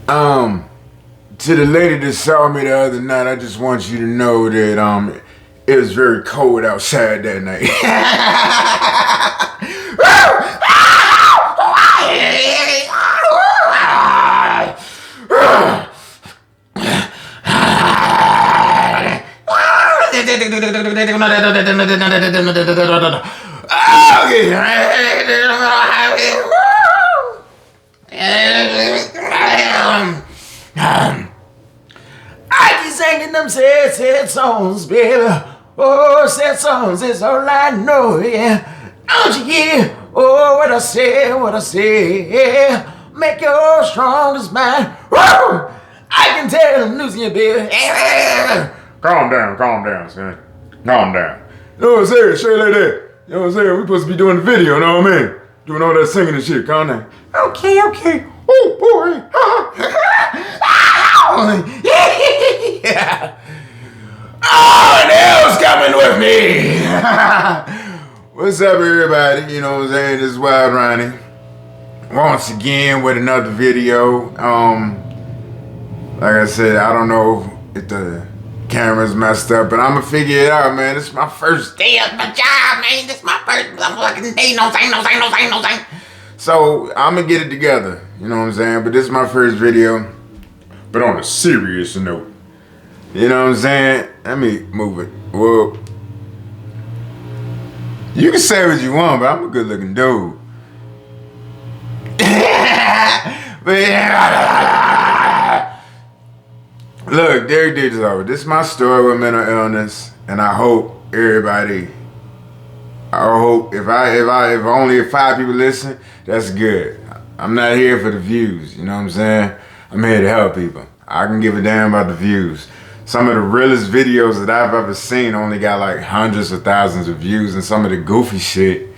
To the lady that saw me the other night, I just want you to know that it was very cold outside that night. I keep singing them sad songs, baby. Oh, sad songs is all I know, yeah. Don't you hear? Oh, what I say, yeah. Make your strongest mind. Woo! I can tell I'm losing you, baby. Calm down, son. Calm down. You know what I'm saying? Straight like that. You know what I'm saying? We supposed to be doing the video, you know what I mean? Doing all that singing and shit. Calm down. Okay. Oh, boy. Yeah. Oh, Neil's coming with me. What's up, everybody? You know what I'm saying? This is Wild Ronnie. Once again with another video. Like I said, I don't know if the camera's messed up, but I'm gonna figure it out, man. This is my first day of my job, man. This is my first fucking day. No thing. So I'm gonna get it together. You know what I'm saying? But this is my first video. But on a serious note. You know what I'm saying? Let me move it. Whoa. You can say what you want, but I'm a good looking dude. Look, Derek did this over. This is my story with mental illness, and I hope everybody. If only 5 people listen, that's good. I'm not here for the views. You know what I'm saying? I'm here to help people. I can give a damn about the views. Some of the realest videos that I've ever seen only got like hundreds of thousands of views, and some of the goofy shit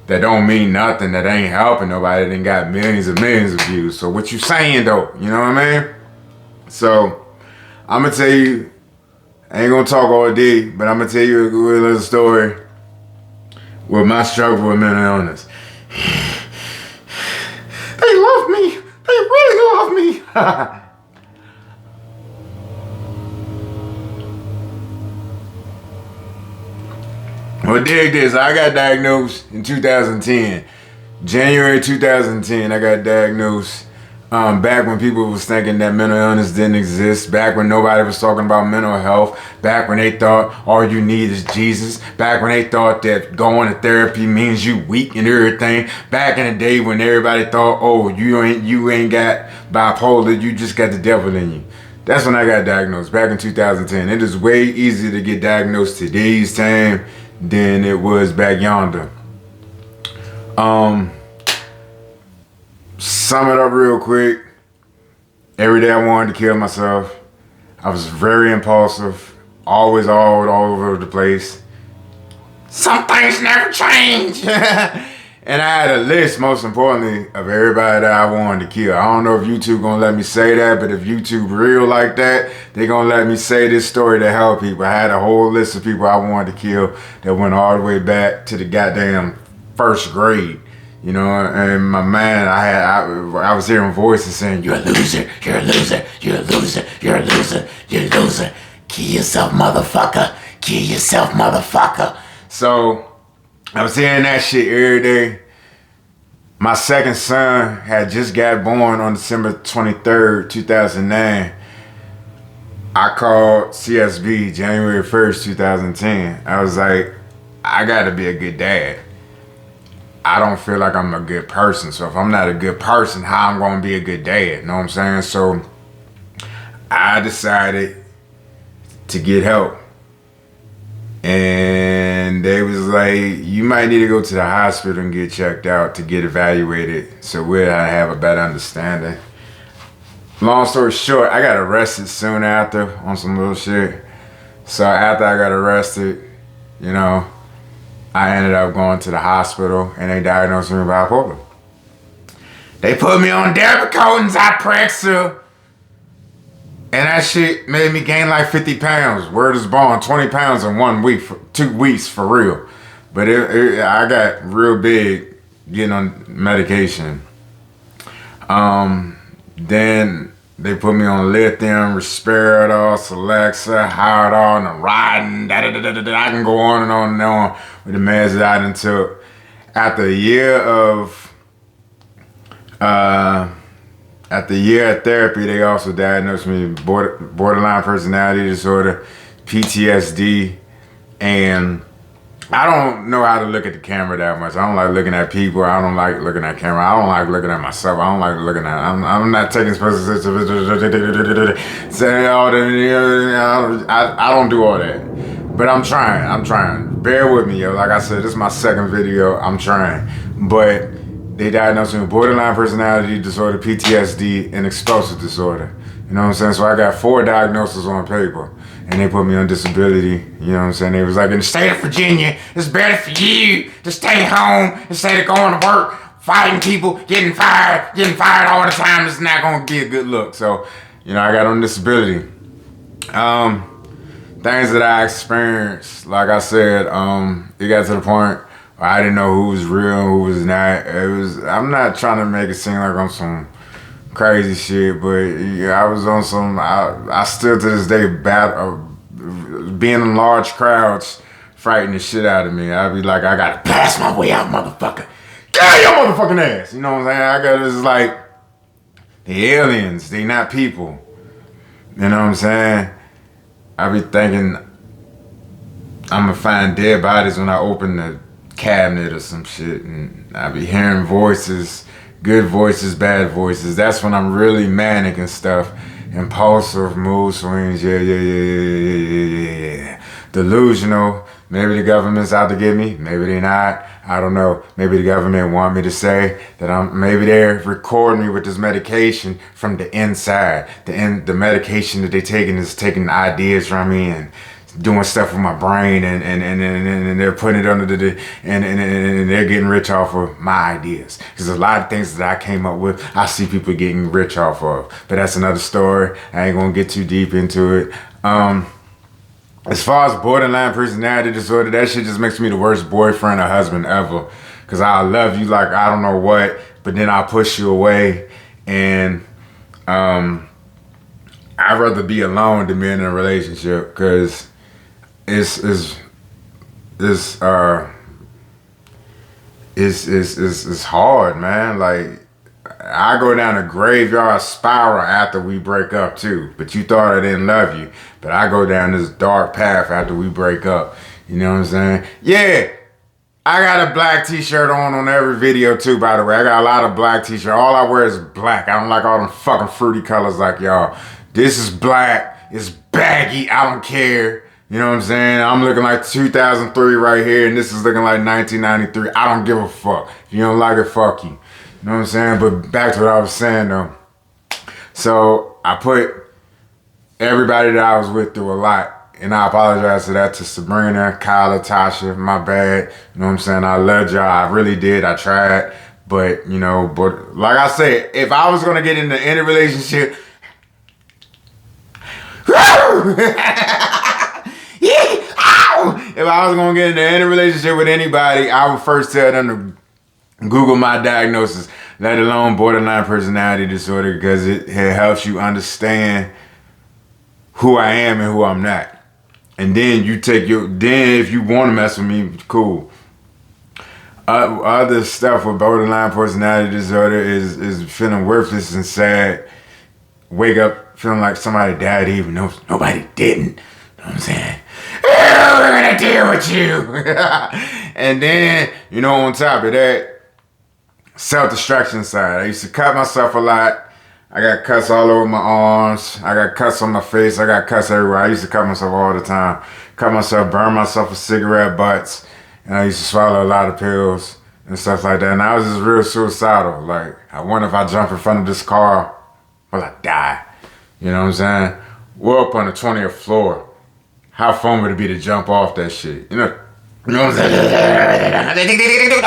that don't mean nothing, that ain't helping nobody, then got millions and millions of views. So what you saying though? You know what I mean? So I'm gonna tell you, I ain't gonna talk all day, but I'm gonna tell you a good little story with my struggle with mental illness. They love me. They really love me. Well, dig this. I got diagnosed in 2010. January 2010, I got diagnosed. Back when people was thinking that mental illness didn't exist. Back when nobody was talking about mental health. Back when they thought all you need is Jesus. Back when they thought that going to therapy means you weak and everything. Back in the day when everybody thought, oh, you ain't got bipolar, you just got the devil in you. That's when I got diagnosed, back in 2010. It is way easier to get diagnosed today's time than it was back yonder. Sum it up real quick. Every day I wanted to kill myself. I was very impulsive, always all over the place. Some things never change. And I had a list, most importantly, of everybody that I wanted to kill. I don't know if YouTube gonna let me say that, but if YouTube real like that, they gonna let me say this story to help people. I had a whole list of people I wanted to kill that went all the way back to the goddamn first grade. You know, and my man, I was hearing voices saying, "You're a loser, you're a loser, you're a loser, you're a loser, you're a loser. Kill yourself, motherfucker. Kill yourself, motherfucker." So I was hearing that shit every day. My second son had just got born on December 23rd, 2009. I called CSB January 1st, 2010. I was like, I gotta be a good dad. I don't feel like I'm a good person. So if I'm not a good person, how I'm gonna be a good dad? You know what I'm saying? So I decided to get help. And they was like, you might need to go to the hospital and get checked out to get evaluated so we'll have a better understanding. Long story short, I got arrested soon after on some little shit. So after I got arrested, you know, I ended up going to the hospital and they diagnosed me with bipolar. They put me on Depakote and Zyprexa. And that shit made me gain like 50 pounds. Word is born, 20 pounds in 1 week, 2 weeks for real. But I got real big getting on medication. Then They put me on lithium, Risperidol, Celexa, Hydol, and riding. I can go on and on with the meds that I done took. After a year of therapy, they also diagnosed me with borderline personality disorder, PTSD, and I don't know how to look at the camera that much. I don't like looking at people. I don't like looking at camera. I don't like looking at myself. I don't like looking at. I'm not taking special. Say all the. I don't do all that. But I'm trying. I'm trying. Bear with me, yo. Like I said, this is my second video. I'm trying. But they diagnosed me with borderline personality disorder, PTSD, and explosive disorder. You know what I'm saying? So I got 4 diagnoses on paper. And they put me on disability. You know what I'm saying? They was like, in the state of Virginia, it's better for you to stay home instead of going to work, fighting people, getting fired all the time. It's not going to be a good look. So, you know, I got on disability. Things that I experienced, like I said, it got to the point where I didn't know who was real and who was not. I'm not trying to make it seem like I'm some crazy shit, but yeah, I was on some. I still to this day being in large crowds, frightening the shit out of me. I'd be like, I gotta pass my way out, motherfucker. Get your motherfucking ass. You know what I'm saying? I got this like the aliens. They not people. You know what I'm saying? I be thinking I'm gonna find dead bodies when I open the cabinet or some shit, and I be hearing voices. Good voices, bad voices. That's when I'm really manic and stuff. Impulsive, mood swings. Yeah. Delusional. Maybe the government's out to get me. Maybe they not. I don't know. Maybe the government want me to say that maybe they're recording me with this medication from the inside. The medication that they taking is taking ideas from me and doing stuff with my brain, and they're putting it under and they're getting rich off of my ideas. Because a lot of things that I came up with, I see people getting rich off of. But that's another story. I ain't gonna get too deep into it. As far as borderline personality disorder, that shit just makes me the worst boyfriend or husband ever. Because I love you like I don't know what, but then I'll push you away, and I'd rather be alone than be in a relationship, because it's hard, man. Like, I go down a graveyard spiral after we break up too. But you thought I didn't love you. But I go down this dark path after we break up. You know what I'm saying? Yeah. I got a black t-shirt on every video too, by the way. I got a lot of black t-shirts. All I wear is black. I don't like all them fucking fruity colors like y'all. This is black. It's baggy. I don't care. You know what I'm saying? I'm looking like 2003 right here, and this is looking like 1993. I don't give a fuck. If you don't like it, fuck you. You know what I'm saying? But back to what I was saying though. So I put everybody that I was with through a lot. And I apologize for that to Sabrina, Kyla, Tasha. My bad. You know what I'm saying? I loved y'all. I really did. I tried. But, you know, but like I said, if I was going to get into any relationship... If I was going to get into any relationship with anybody, I would first tell them to Google my diagnosis, let alone borderline personality disorder, because it helps you understand who I am and who I'm not. And then you take then if you want to mess with me, cool. Other stuff with borderline personality disorder is feeling worthless and sad. Wake up feeling like somebody died even though nobody didn't. You know what I'm saying? We're gonna deal with you. And then, you know, on top of that, self-destruction side. I used to cut myself a lot. I got cuts all over my arms. I got cuts on my face. I got cuts everywhere. I used to cut myself all the time. Cut myself, burn myself with cigarette butts. And I used to swallow a lot of pills and stuff like that. And I was just real suicidal. Like, I wonder if I jump in front of this car, will I die? You know what I'm saying? We're up on the 20th floor. How fun would it be to jump off that shit? You know what I'm saying?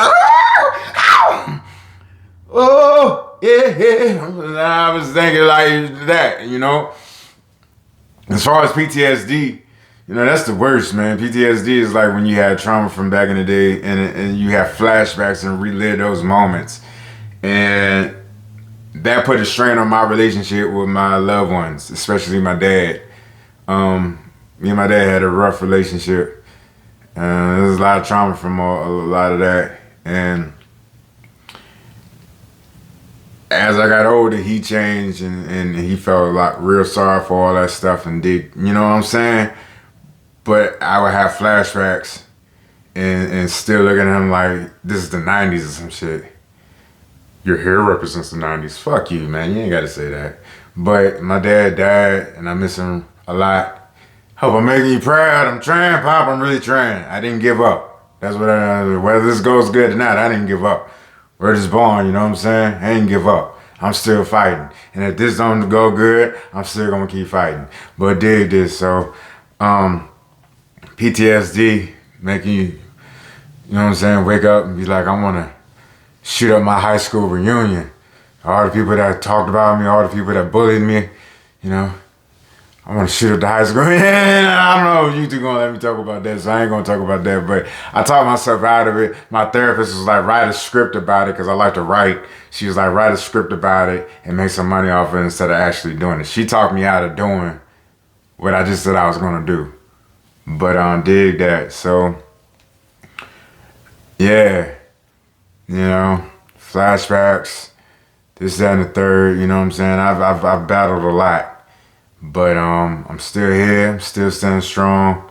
Oh, yeah. I was thinking like that, you know. As far as PTSD, you know, that's the worst, man. PTSD is like when you had trauma from back in the day and you have flashbacks and relive those moments. And that put a strain on my relationship with my loved ones, especially my dad. Me and my dad had a rough relationship. There's a lot of trauma from a lot of that. And as I got older, he changed and he felt like real sorry for all that stuff and did, you know what I'm saying? But I would have flashbacks and still look at him like this is the 90s or some shit. Your hair represents the 90s. Fuck you, man. You ain't got to say that. But my dad died and I miss him a lot. Hope I'm making you proud. I'm trying, Pop. I'm really trying. I didn't give up. That's what whether this goes good or not, I didn't give up. We're just born, you know what I'm saying? I didn't give up. I'm still fighting. And if this don't go good, I'm still gonna keep fighting. But dig this, so PTSD making you, you know what I'm saying, wake up and be like, I wanna shoot up my high school reunion. All the people that talked about me, all the people that bullied me, you know. I want to shoot up the high school. I don't know if you two gonna let me talk about that, so I ain't gonna talk about that. But I talked myself out of it. My therapist was like, write a script about it, because I like to write. She was like, write a script about it and make some money off it instead of actually doing it. She talked me out of doing what I just said I was gonna do. But dig that. So yeah, you know, flashbacks, this, that, and the third. You know what I'm saying? I've battled a lot. But I'm still here. I'm still standing strong.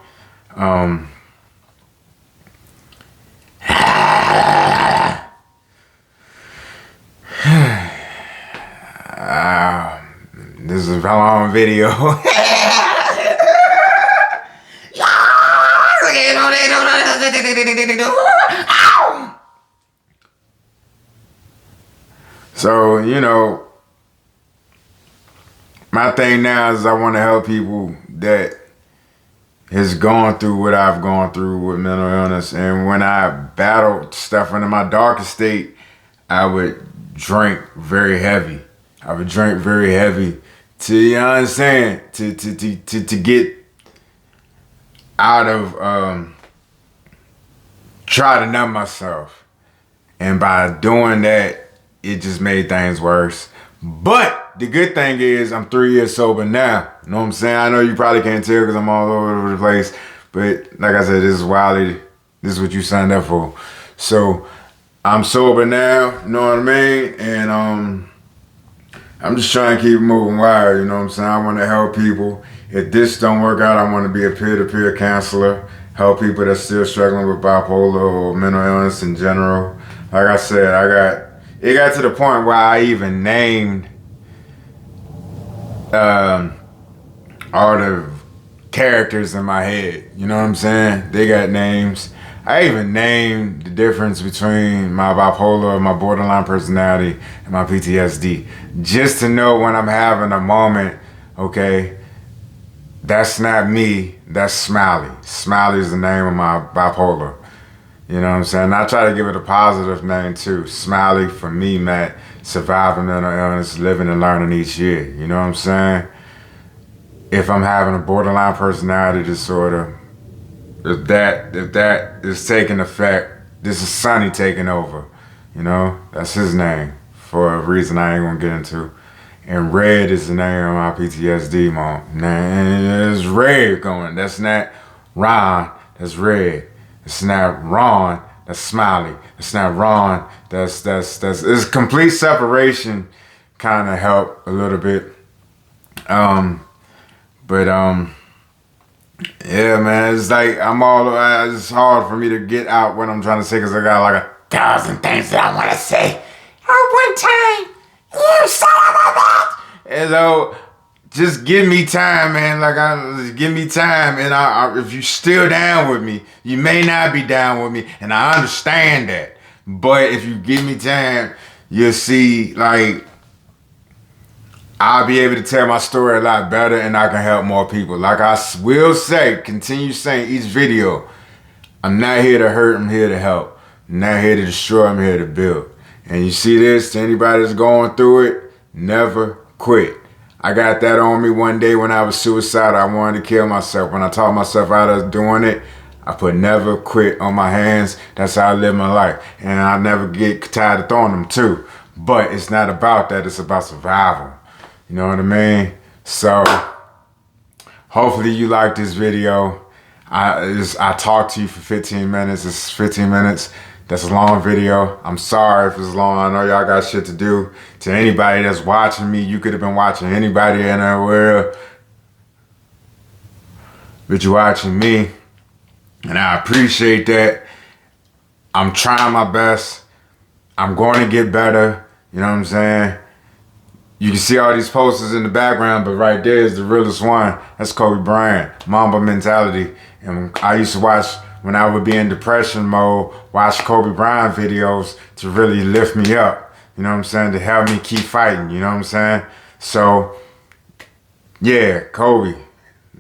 This is a long video. So, you know, my thing now is I want to help people that has gone through what I've gone through with mental illness. And when I battled stuff in my darkest state, I would drink very heavy. I would drink very heavy to, you know what I'm saying, to get out of, try to numb myself. And by doing that, it just made things worse. But the good thing is I'm 3 years sober now. You know what I'm saying? I know you probably can't tell because I'm all over the place. But like I said, this is Wiley. This is what you signed up for. So I'm sober now, you know what I mean? And I'm just trying to keep moving wild, you know what I'm saying? I want to help people. If this don't work out, I want to be a peer-to-peer counselor. Help people that's still struggling with bipolar or mental illness in general. Like I said, it got to the point where I even named all the characters in my head. You know what I'm saying? They got names. I even named the difference between my bipolar, my borderline personality, and my PTSD. Just to know when I'm having a moment, okay, that's not me, that's Smiley. Smiley is the name of my bipolar. You know what I'm saying? I try to give it a positive name too. Smiley for me, Matt, surviving mental illness, living and learning each year. You know what I'm saying? If I'm having a borderline personality disorder, if that is taking effect, this is Sonny taking over. You know, that's his name for a reason I ain't gonna get into. And Red is the name of my PTSD mom. Nah, it's Red going. That's not Ron. That's Red. It's not Ron. That's Smiley. It's not Ron. That's it's complete separation. Kind of help a little bit. Yeah, man. It's like it's hard for me to get out what I'm trying to say because I got like 1,000 things that I want to say. At one time, you son of a bitch. And so, just give me time, man. Give me time. And if you still down with me, you may not be down with me. And I understand that. But if you give me time, you'll see, I'll be able to tell my story a lot better and I can help more people. Like I will say, continue saying each video, I'm not here to hurt, I'm here to help. I'm not here to destroy, I'm here to build. And you see this, to anybody that's going through it, never quit. I got that on me one day when I was suicidal. I wanted to kill myself. When I taught myself out of doing it, I put never quit on my hands. That's how I live my life. And I never get tired of throwing them too. But it's not about that. It's about survival. You know what I mean? So hopefully you like this video. I talked to you for 15 minutes. It's 15 minutes. That's a long video. I'm sorry if it's long. I know y'all got shit to do. To anybody that's watching me, you could have been watching anybody in the world, but you're watching me, and I appreciate that. I'm trying my best. I'm going to get better. You know what I'm saying? You can see all these posters in the background, but right there is the realest one. That's Kobe Bryant, Mamba mentality. And I used to watch, when I would be in depression mode, watch Kobe Bryant videos to really lift me up. You know what I'm saying? To help me keep fighting. You know what I'm saying? So, yeah, Kobe.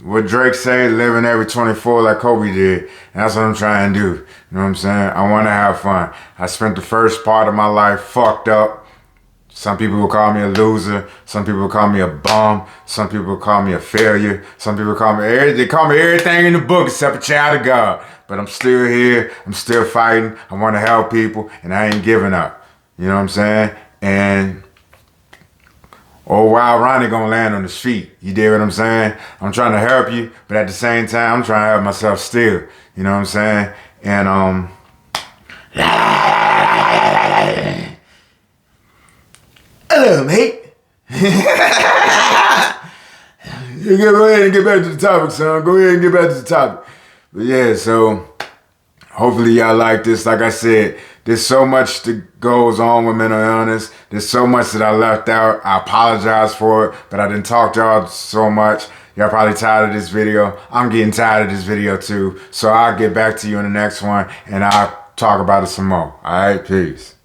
What Drake say, living every 24 like Kobe did. And that's what I'm trying to do. You know what I'm saying? I want to have fun. I spent the first part of my life fucked up. Some people will call me a loser. Some people will call me a bum. Some people will call me a failure. Some people call me everything in the book except a child of God. But I'm still here. I'm still fighting. I want to help people, and I ain't giving up. You know what I'm saying? And old Wild Ronnie gonna land on his feet. You dig what I'm saying? I'm trying to help you, but at the same time, I'm trying to help myself still. You know what I'm saying? And hello, mate. You go ahead and get back to the topic, son. Go ahead and get back to the topic. But yeah, so hopefully y'all like this. Like I said, there's so much that goes on with mental illness. There's so much that I left out. I apologize for it, but I didn't talk to y'all so much. Y'all probably tired of this video. I'm getting tired of this video too. So I'll get back to you in the next one, and I'll talk about it some more. All right, peace.